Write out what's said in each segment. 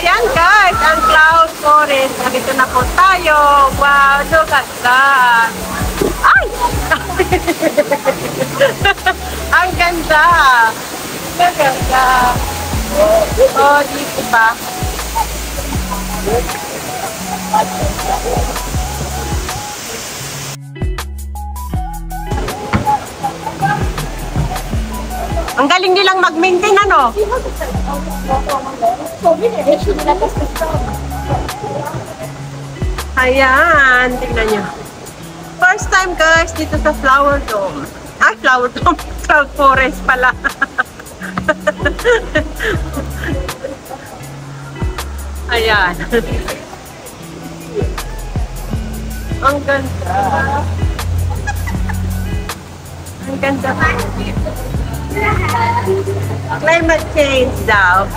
Ayan guys, ang cloud forest. Nandito na po tayo. Wow, look at that. Ay! Ang ganda. Ang ganda. Oh, dito ba? Ang galing nilang mag-maintain, ano? Ayan, tingnan nyo. First time guys, dito sa Flower Dome. Ay, Flower Dome. Cloud Forest pala. Ayan. Ang ganda. Ang ganda. Climate change daw.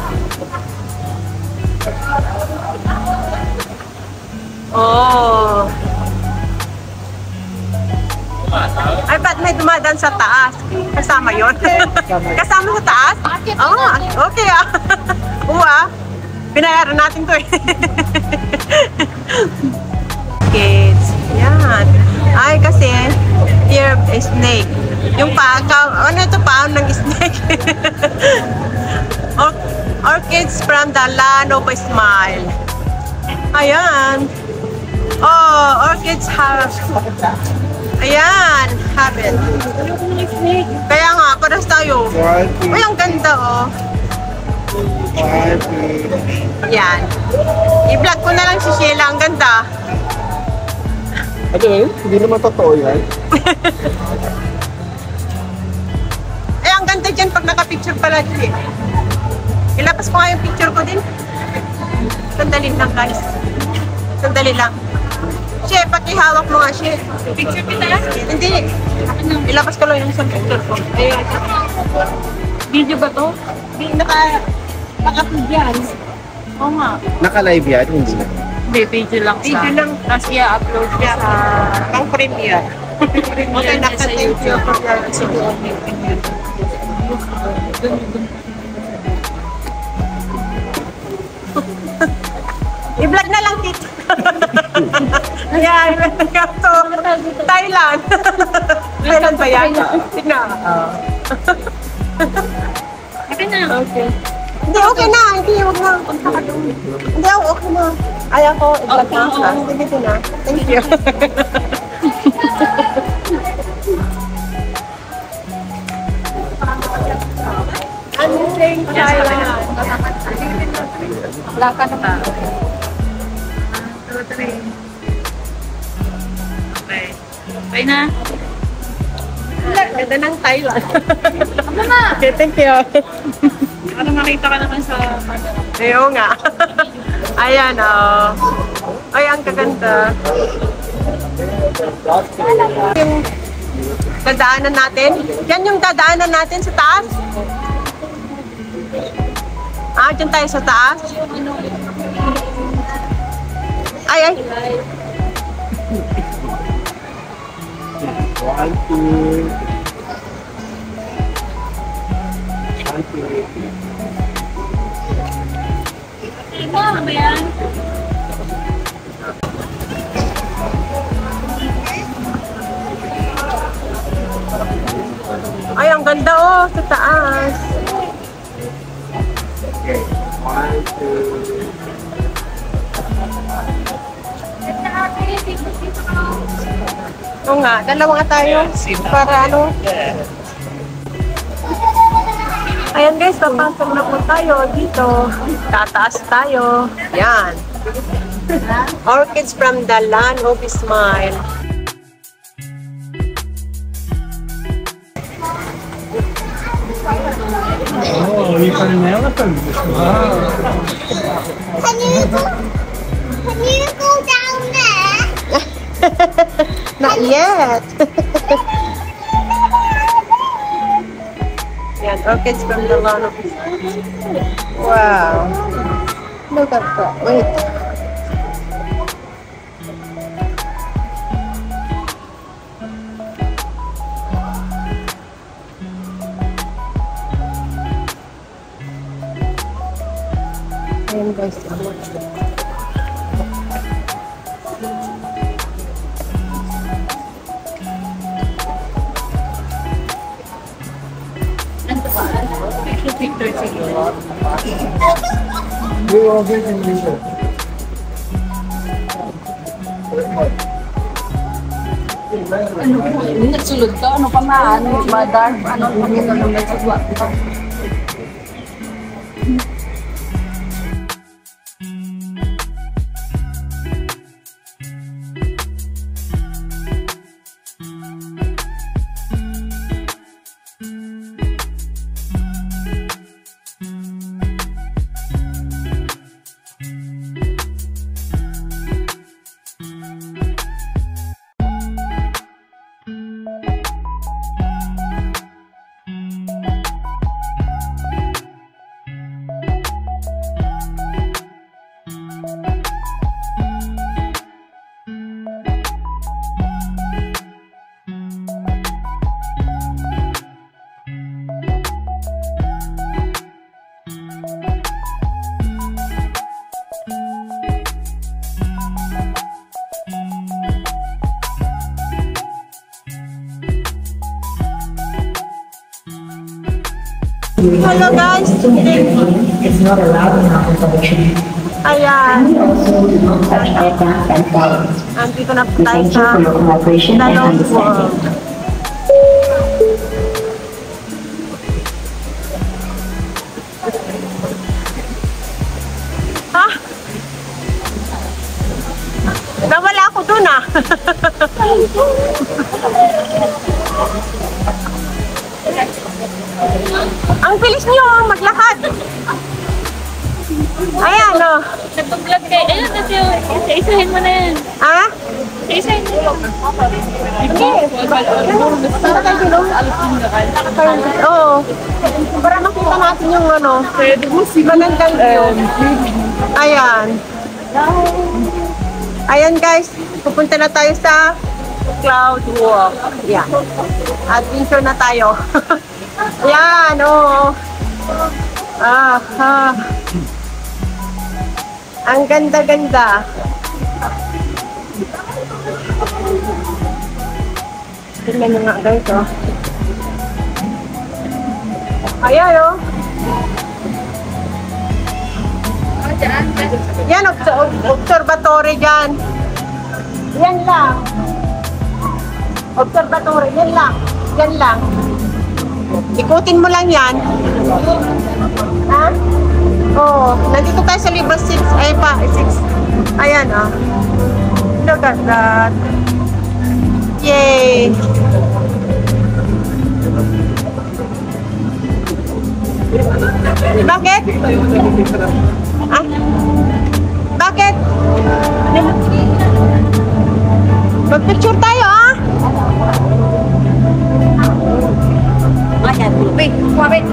Oh. Ay, ba't may dumadaan sa taas? Kasama yun? Kasama sa taas? Ah, okay ah. Binayaran natin to eh. Kids. Yan. Ay, kasi fear of a snake. Yung ano ito paon ng snake? Orchids from the land of a smile. Ayan. Oh, orchids have. Ayan, have it. Kaya nga, paras tayo. Uy, ang ganda oh. Yan. I-vlog ko na lang si Sheila. Ang ganda. Ano eh? Hindi naman totoo yan. Eh, ang ganda dyan pag naka-picture pala dyan eh. Ilabas ko nga yung picture ko din. Sandali lang guys. Sandali lang. She, pakihawak mo nga, She. Picture kita yan? Hindi. Ilabas ko lang yung isang picture ko. Ayun. Video ba to? Hindi, naka-upload yan. Oo nga. Naka-live yan? Hindi na. Hindi, video lang siya. Video lang. Tapos i-upload siya sa... Pang premiere. Okay, naka-thank you for the video. I-vlog na lang, Tito. Ayan, to Thailand. Thailand ba yan? Tignan. Okay na. Okay. Hindi, okay na. Hindi, huwag na. Hindi, okay na. Ayaw ko, i-vlog na. Sige, ito na. Thank you. Ano saying Thailand? Wala ka na. 1, 2, 3. Okay. Okay na. Ganda ng Thailand. Ano na? Okay, thank you. Para makita ka naman sa camera. Ayaw nga. Ayan, oh. Ay, ang kaganda. Yung dadaanan natin. Yan yung dadaanan natin sa taas. Ah, dyan tayo sa taas. Ay, ay. 1, 2. 1, 2. Ito, ano yan? Ay, ang ganda oh, sa taas. Okay. 1, 2. Oo nga, dalawa nga tayo. Para ano. Ayan guys, papasok na po tayo dito. Tataas tayo. Yan. Orchids from the land of smile. Oh, you can an elephant. Wow. Can you go down there? Not yet. Yan, orchids from the land of smile. Wow. Look at that. Wait. Ayan guys. Picture siguro. Hindi mo okay yung dito. Nagsulod ka, ano pa nga, ano, madar, ano, pakita nung nagsulod ka. Hello guys! It's not allowed in our consumption. Ayan. Also, do not touch aircraft and flights. Andito na po We tayo thank you sa for your cooperation and Dalawang understanding. Ha? Nawala ako dun ah. Ang bilis niyo maglakad. Ayan oh. Nag-vlog kayo. Ayun, kasi isa-isahin mo na yan. Ha? Isa-isahin mo yan. Para kayo gano'n? Oo. Para makita natin yung ano. Magandang view. Ayan. Ayan guys. Pupunta na tayo sa Cloud Walk. Yan. Adventure na tayo. Ayan. Oo. Ah. Ang ganda-ganda. Tingnan nyo nga guys, oh. Ayan, oh. Yan, observatory dyan. Yan lang. Observatory, yan lang. Yan lang. Ikutin mo lang yan. Ha? Oo. Nandito tayo sa level 6. Ay pa, 6. Ayan, oh. Look at that. Yay! Bakit? Ah? Bakit? Mag-picture tayo, ah? Wait, wait.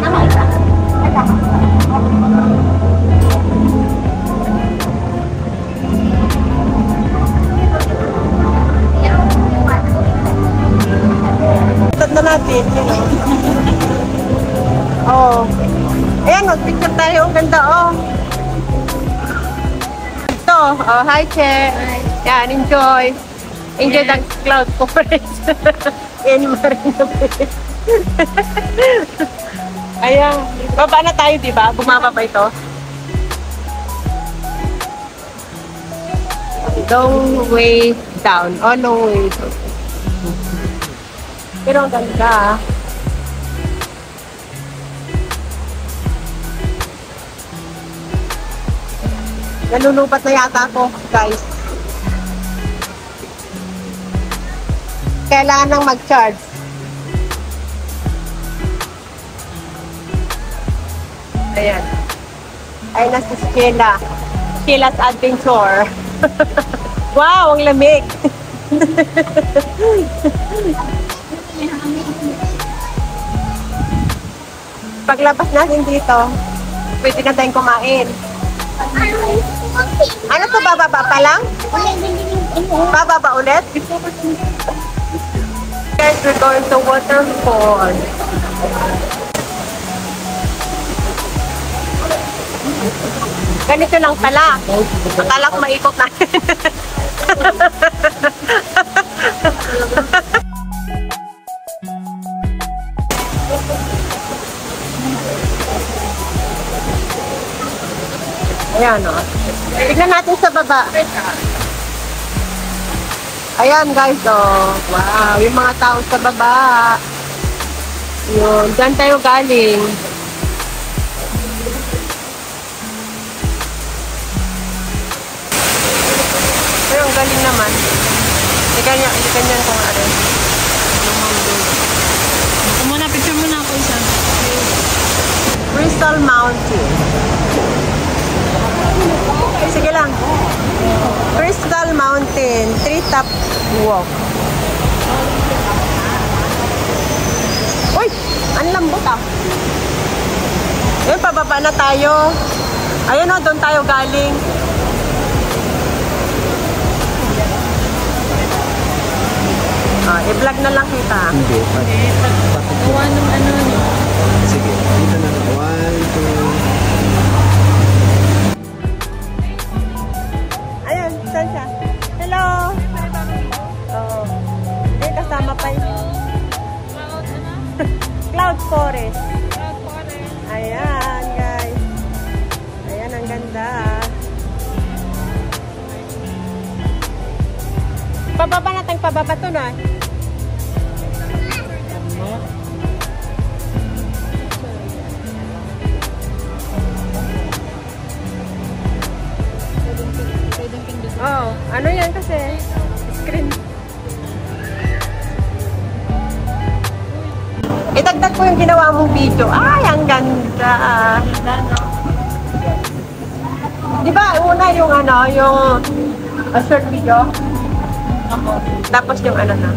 Tad na natin. Oh. Ayan, mag-picture tayo. Ang ganda, oh. Ito, oh, hi, Che. Yan, enjoy. Enjoy the cloud forest. Yan yung marina. Ayan. Baba na tayo, di ba? Bumaba pa ito. Long way down. Oh, long way down. Pero ang ganda, ah. Nalulupat na yata ako, guys. Kailangan nang mag-charge. Ayan. Ay, nasa Sheila. Sheila's Adventure. Wow, ang lamig. Paglabas natin dito, pwede na tayong kumain. Ano to, bababa pa lang? Bababa ulit? Guys, we're going to waterfall. Ganito lang pala. Akala ko maikot natin. Ayan, o. Tignan natin sa baba. Ayan, guys, oh. Wow, yung mga tao sa baba. Yun, dyan tayo galing. Pero ang galing naman. Ikaw niyan kung ano. Muna, picture muna ako isa. Crystal Mountain. Sige lang. Crystal Mountain, Treetop Walk. Uy! Ang lambot ah. Ayun, pababa na tayo. Ayun o, doon tayo galing. I-vlog na lang kita. Hindi. Gawa ng ano. Sige. Dito na. 1, 2. Ayun, saan siya? Hello! Oo. Eh, kasama pa yun. Cloud Forest. Ayan, guys. Ayan, ang ganda. Pababa natin, pababa to na. Oh, ano yan kasi? Screen. Itagdag ko yung ginawa mong video. Ay, ang ganda. Di ba, una yung ano, yung short video? Tapos yung ano na,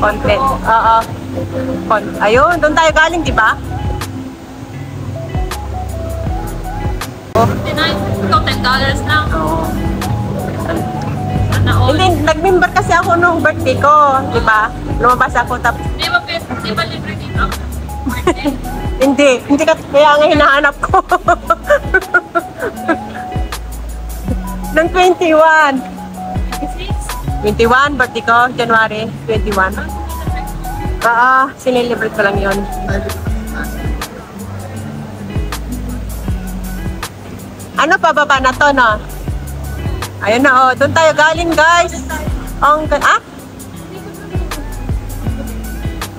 content. Oo. Ayun, doon tayo galing, di ba? Ito, $10 lang. Oo. Sana all. Hindi, nag-member kasi ako nung birthday ko, di ba? Lumabas ako tapos Di ba libre dito? Birthday? hindi ka kaya nga hinahanap ko. Nung 21. 21, birthday ko, January 21. Oo, sinilibrate ko lang yun. Ano, pababa na to, no? Ayun na, oh. Doon tayo galing, guys.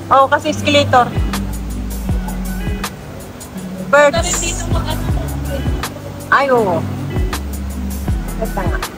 Oh, kasi escalator. Birds. Ay, oo. Basta nga.